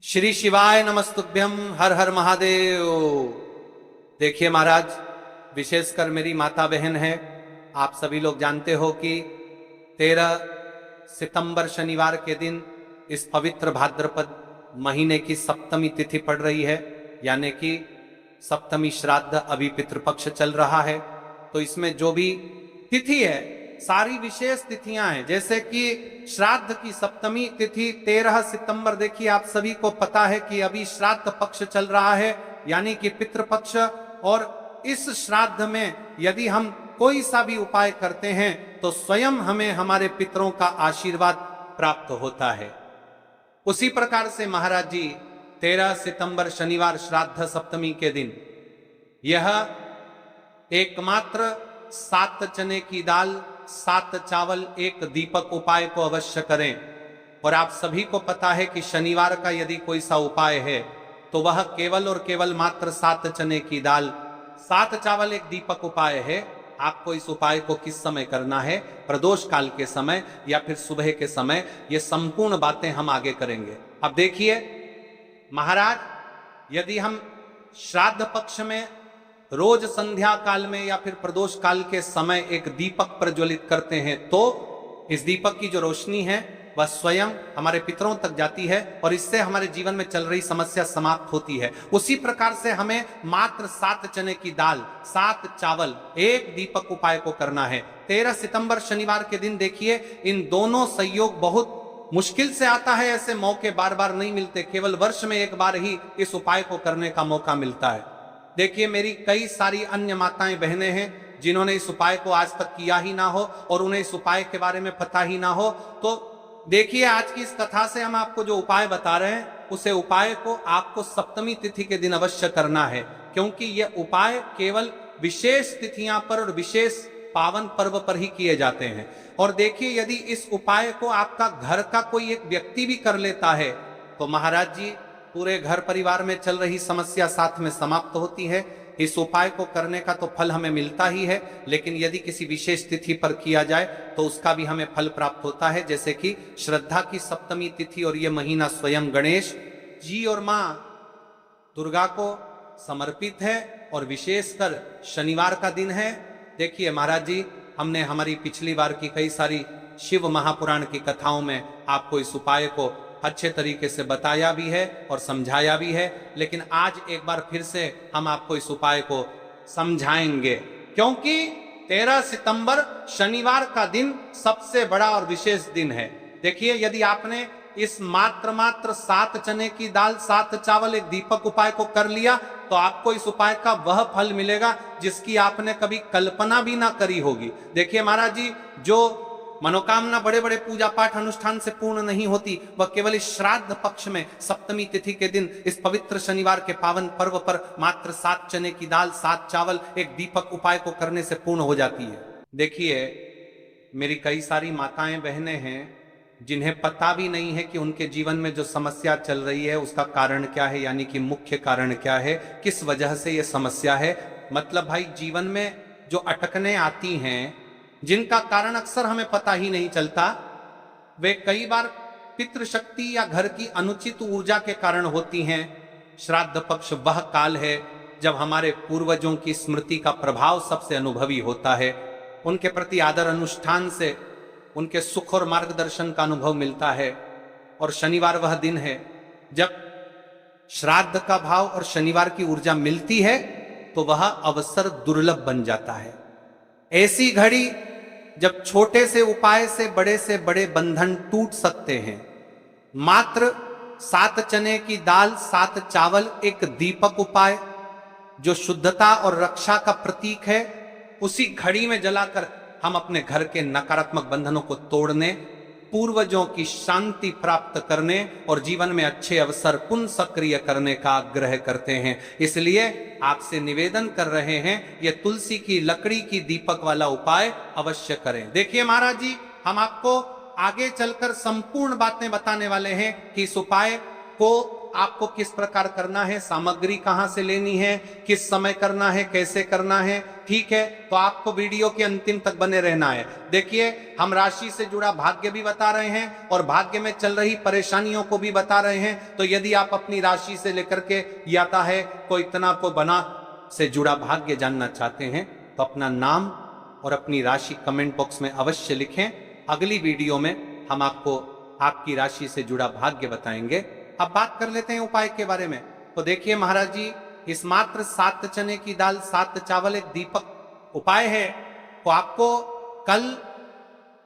श्री शिवाय नमस्तुभ्यम। हर हर महादेव। देखिए महाराज, विशेषकर मेरी माता बहन है, आप सभी लोग जानते हो कि 13 सितंबर शनिवार के दिन इस पवित्र भाद्रपद महीने की सप्तमी तिथि पड़ रही है, यानी कि सप्तमी श्राद्ध अभी पितृपक्ष चल रहा है। तो इसमें जो भी तिथि है, सारी विशेष तिथियां हैं। जैसे कि श्राद्ध की सप्तमी तिथि 13 सितंबर, देखिए आप सभी को पता है कि अभी श्राद्ध पक्ष चल रहा है, यानी कि पितृपक्ष। और इस श्राद्ध में यदि हम कोई सा भी उपाय करते हैं तो स्वयं हमें हमारे पितरों का आशीर्वाद प्राप्त होता है। उसी प्रकार से महाराज जी 13 सितंबर शनिवार श्राद्ध सप्तमी के दिन यह एकमात्र 7 चने की दाल 7 चावल 1 दीपक उपाय को अवश्य करें। और आप सभी को पता है कि शनिवार का यदि कोई सा उपाय है तो वह केवल और केवल मात्र 7 चने की दाल 7 चावल 1 दीपक उपाय है। आपको इस उपाय को किस समय करना है, प्रदोष काल के समय या फिर सुबह के समय, ये संपूर्ण बातें हम आगे करेंगे। अब देखिए महाराज, यदि हम श्राद्ध पक्ष में रोज संध्या काल में या फिर प्रदोष काल के समय एक दीपक प्रज्वलित करते हैं तो इस दीपक की जो रोशनी है वह स्वयं हमारे पितरों तक जाती है और इससे हमारे जीवन में चल रही समस्या समाप्त होती है। उसी प्रकार से हमें मात्र 7 चने की दाल 7 चावल 1 दीपक उपाय को करना है। 13 सितंबर शनिवार के दिन देखिए, इन दोनों संयोग बहुत मुश्किल से आता है। ऐसे मौके बार बार नहीं मिलते, केवल वर्ष में एक बार ही इस उपाय को करने का मौका मिलता है। देखिए मेरी कई सारी अन्य माताएं बहनें हैं जिन्होंने इस उपाय को आज तक किया ही ना हो और उन्हें इस उपाय के बारे में पता ही ना हो। तो देखिए आज की इस कथा से हम आपको जो उपाय बता रहे हैं, उसे उपाय को आपको सप्तमी तिथि के दिन अवश्य करना है, क्योंकि यह उपाय केवल विशेष तिथियां पर और विशेष पावन पर्व पर ही किए जाते हैं। और देखिए यदि इस उपाय को आपका घर का कोई एक व्यक्ति भी कर लेता है तो महाराज जी पूरे घर परिवार में चल रही समस्या साथ में समाप्त होती है। इस उपाय को करने का तो फल हमें मिलता ही है, लेकिन यदि किसी विशेष तिथि पर किया जाए तो उसका भी हमें फल प्राप्त होता है। जैसे कि श्रद्धा की सप्तमी तिथि और यह महीना स्वयं गणेश जी और मां दुर्गा को समर्पित है और विशेषकर शनिवार का दिन है। देखिए महाराज जी, हमने हमारी पिछली बार की कई सारी शिव महापुराण की कथाओं में आपको इस उपाय को अच्छे तरीके से बताया भी है और समझाया भी है, लेकिन आज एक बार फिर से हम आपको इस उपाय को समझाएंगे, क्योंकि 13 सितंबर शनिवार का दिन सबसे बड़ा और विशेष दिन है। देखिए यदि आपने इस मात्र 7 चने की दाल 7 चावल 1 दीपक उपाय को कर लिया तो आपको इस उपाय का वह फल मिलेगा जिसकी आपने कभी कल्पना भी ना करी होगी। देखिए महाराज जी, जो मनोकामना बड़े बड़े पूजा पाठ अनुष्ठान से पूर्ण नहीं होती, वह केवल इस श्राद्ध पक्ष में सप्तमी तिथि के दिन इस पवित्र शनिवार के पावन पर्व पर मात्र 7 चने की दाल 7 चावल 1 दीपक उपाय को करने से पूर्ण हो जाती है। देखिए मेरी कई सारी माताएं बहनें हैं जिन्हें पता भी नहीं है कि उनके जीवन में जो समस्या चल रही है उसका कारण क्या है, यानी कि मुख्य कारण क्या है, किस वजह से यह समस्या है। मतलब भाई जीवन में जो अटकने आती हैं, जिनका कारण अक्सर हमें पता ही नहीं चलता, वे कई बार पितृशक्ति या घर की अनुचित ऊर्जा के कारण होती हैं। श्राद्ध पक्ष वह काल है जब हमारे पूर्वजों की स्मृति का प्रभाव सबसे अनुभवी होता है। उनके प्रति आदर अनुष्ठान से उनके सुख और मार्गदर्शन का अनुभव मिलता है। और शनिवार वह दिन है जब श्राद्ध का भाव और शनिवार की ऊर्जा मिलती है तो वह अवसर दुर्लभ बन जाता है। ऐसी घड़ी जब छोटे से उपाय से बड़े बंधन टूट सकते हैं। मात्र 7 चने की दाल 7 चावल 1 दीपक उपाय जो शुद्धता और रक्षा का प्रतीक है, उसी घड़ी में जलाकर हम अपने घर के नकारात्मक बंधनों को तोड़ने, पूर्वजों की शांति प्राप्त करने और जीवन में अच्छे अवसर पुनः सक्रिय करने का आग्रह करते हैं। इसलिए आपसे निवेदन कर रहे हैं, ये तुलसी की लकड़ी की दीपक वाला उपाय अवश्य करें। देखिए महाराज जी, हम आपको आगे चलकर संपूर्ण बातें बताने वाले हैं कि इस उपाय को आपको किस प्रकार करना है, सामग्री कहां से लेनी है, किस समय करना है, कैसे करना है, ठीक है, तो आपको वीडियो के अंतिम तक बने रहना है। देखिए, हम राशि से जुड़ा भाग्य भी बता रहे हैं और भाग्य में चल रही परेशानियों को भी बता रहे हैं। तो यदि आप अपनी राशि से लेकर के याता है कोई इतना को बना से जुड़ा भाग्य जानना चाहते हैं तो अपना नाम और अपनी राशि कमेंट बॉक्स में अवश्य लिखें। अगली वीडियो में हम आपको आपकी राशि से जुड़ा भाग्य बताएंगे। अब बात कर लेते हैं उपाय के बारे में। तो देखिए महाराज जी, इस मात्र 7 चने की दाल 7 चावल एक दीपक उपाय है। तो आपको कल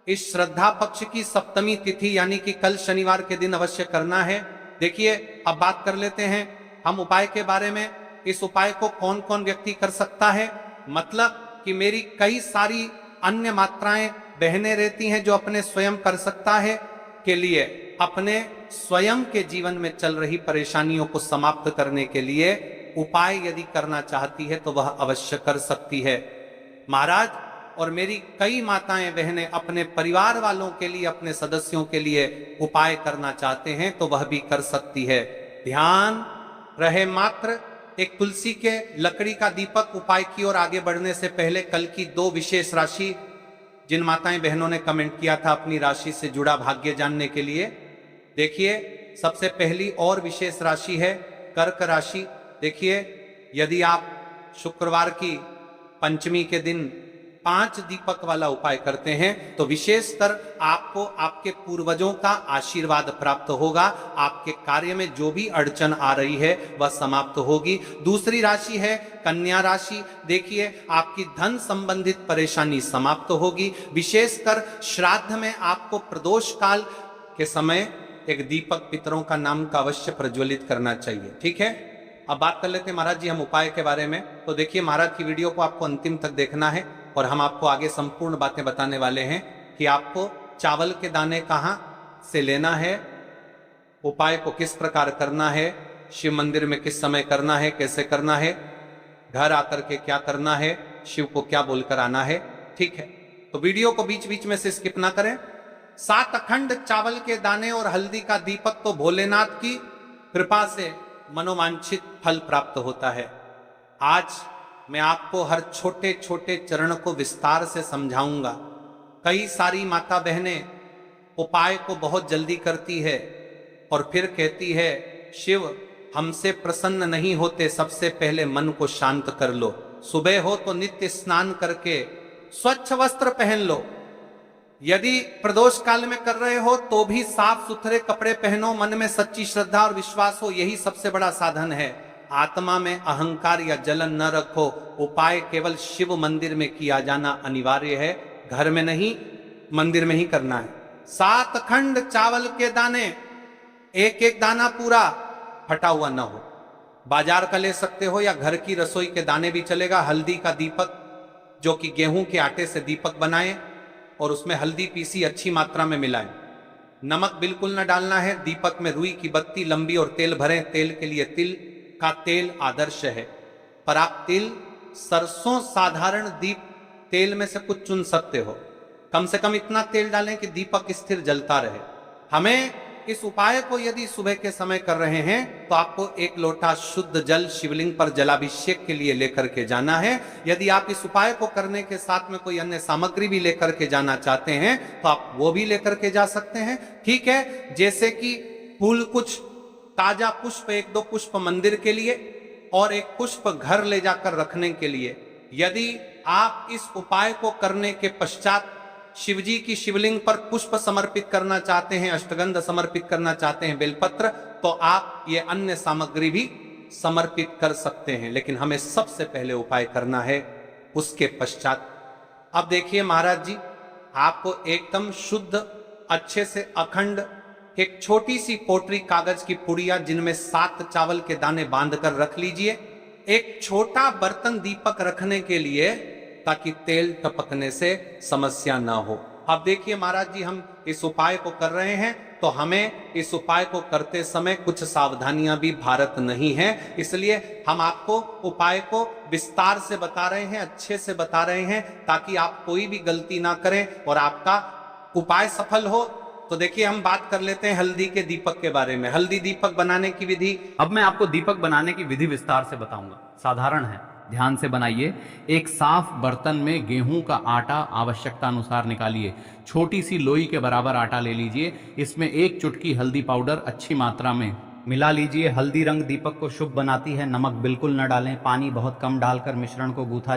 इस श्रद्धा पक्ष की सप्तमी तिथि यानी कि कल शनिवार के दिन अवश्य करना है। देखिए, अब बात कर लेते हैं हम उपाय के बारे में। इस उपाय को कौन कौन व्यक्ति कर सकता है, मतलब कि मेरी कई सारी अन्य मात्राएं बहनें रहती हैं जो अपने स्वयं कर सकता है के लिए अपने स्वयं के जीवन में चल रही परेशानियों को समाप्त करने के लिए उपाय यदि करना चाहती है तो वह अवश्य कर सकती है महाराज। और मेरी कई माताएं बहनें अपने परिवार वालों के लिए, अपने सदस्यों के लिए उपाय करना चाहते हैं तो वह भी कर सकती है। ध्यान रहे मात्र एक तुलसी के लकड़ी का दीपक उपाय की ओर आगे बढ़ने से पहले कल की 2 विशेष राशि जिन माताएं बहनों ने कमेंट किया था अपनी राशि से जुड़ा भाग्य जानने के लिए, देखिए सबसे पहली और विशेष राशि है कर्क राशि। देखिए, यदि आप शुक्रवार की पंचमी के दिन 5 दीपक वाला उपाय करते हैं तो विशेषतर आपको आपके पूर्वजों का आशीर्वाद प्राप्त होगा। आपके कार्य में जो भी अड़चन आ रही है वह समाप्त होगी। दूसरी राशि है कन्या राशि। देखिए, आपकी धन संबंधित परेशानी समाप्त होगी। विशेषकर श्राद्ध में आपको प्रदोष काल के समय एक दीपक पितरों का नाम का अवश्य प्रज्वलित करना चाहिए। ठीक है, अब बात कर लेते हैं महाराज जी हम उपाय के बारे में। तो देखिए महाराज की वीडियो को आपको अंतिम तक देखना है और हम आपको आगे संपूर्ण बातें बताने वाले हैं कि आपको चावल के दाने कहां से लेना है, उपाय को किस प्रकार करना है, शिव मंदिर में किस समय करना है, कैसे करना है, घर आकर के क्या करना है, शिव को क्या बोलकर आना है। ठीक है, तो वीडियो को बीच बीच में से स्किप ना करें। 7 अखंड चावल के दाने और हल्दी का दीपक तो भोलेनाथ की कृपा से मनोवांछित फल प्राप्त होता है। आज मैं आपको हर छोटे छोटे चरण को विस्तार से समझाऊंगा। कई सारी माता बहनें उपाय को बहुत जल्दी करती है और फिर कहती है शिव हमसे प्रसन्न नहीं होते, सबसे पहले मन को शांत कर लो। सुबह हो तो नित्य स्नान करके स्वच्छ वस्त्र पहन लो। यदि प्रदोष काल में कर रहे हो तो भी साफ सुथरे कपड़े पहनो, मन में सच्ची श्रद्धा और विश्वास हो, यही सबसे बड़ा साधन है। आत्मा में अहंकार या जलन न रखो। उपाय केवल शिव मंदिर में किया जाना अनिवार्य है, घर में नहीं मंदिर में ही करना है। 7 अखंड चावल के दाने, एक एक दाना पूरा फटा हुआ न हो, बाजार का ले सकते हो या घर की रसोई के दाने भी चलेगा। हल्दी का दीपक जो कि गेहूं के आटे से दीपक बनाए और उसमें हल्दी पीसी अच्छी मात्रा में मिलाएं। नमक बिल्कुल न डालना है। दीपक में रुई की बत्ती लंबी और तेल भरें। तेल के लिए तिल का तेल आदर्श है, पर आप तिल, सरसों, साधारण दीप तेल में से कुछ चुन सकते हो। कम से कम इतना तेल डालें कि दीपक स्थिर जलता रहे। हमें इस उपाय को यदि सुबह के समय कर रहे हैं तो आपको 1 लोटा शुद्ध जल शिवलिंग पर जलाभिषेक के लिए लेकर के जाना है। यदि आप इस उपाय को करने के साथ में कोई अन्य सामग्री भी लेकर के जाना चाहते हैं तो आप वो भी लेकर के जा सकते हैं। ठीक है, जैसे कि फूल, कुछ ताजा पुष्प, 1-2 पुष्प मंदिर के लिए और 1 पुष्प घर ले जाकर रखने के लिए। यदि आप इस उपाय को करने के पश्चात शिवजी की शिवलिंग पर पुष्प समर्पित करना चाहते हैं, अष्टगंध समर्पित करना चाहते हैं, बेलपत्र, तो आप ये अन्य सामग्री भी समर्पित कर सकते हैं, लेकिन हमें सबसे पहले उपाय करना है उसके पश्चात। अब देखिए महाराज जी, आपको एकदम शुद्ध, अच्छे से अखंड एक छोटी सी पोटरी कागज की पुड़िया जिनमें 7 चावल के दाने बांध कर रख लीजिए। एक छोटा बर्तन दीपक रखने के लिए, ताकि तेल टपकने से समस्या ना हो। अब देखिए महाराज जी, हम इस उपाय को कर रहे हैं तो हमें इस उपाय को करते समय कुछ सावधानियां भी भारत नहीं है, इसलिए हम आपको उपाय को विस्तार से बता रहे हैं, अच्छे से बता रहे हैं, ताकि आप कोई भी गलती ना करें और आपका उपाय सफल हो। तो देखिए हम बात कर लेते हैं हल्दी के दीपक के बारे में। हल्दी दीपक बनाने की विधि। अब मैं आपको दीपक बनाने की विधि विस्तार से बताऊंगा। साधारण है, ध्यान से बनाइए। एक साफ बर्तन में गेहूं का आटा आवश्यकता अनुसार निकालिए। छोटी सी लोई के बराबर आटा ले लीजिए। इसमें 1 चुटकी हल्दी पाउडर अच्छी मात्रा में मिला लीजिए। हल्दी रंग दीपक को शुभ बनाती है। नमक बिल्कुल न डालें। पानी बहुत कम डालकर मिश्रण को गूथा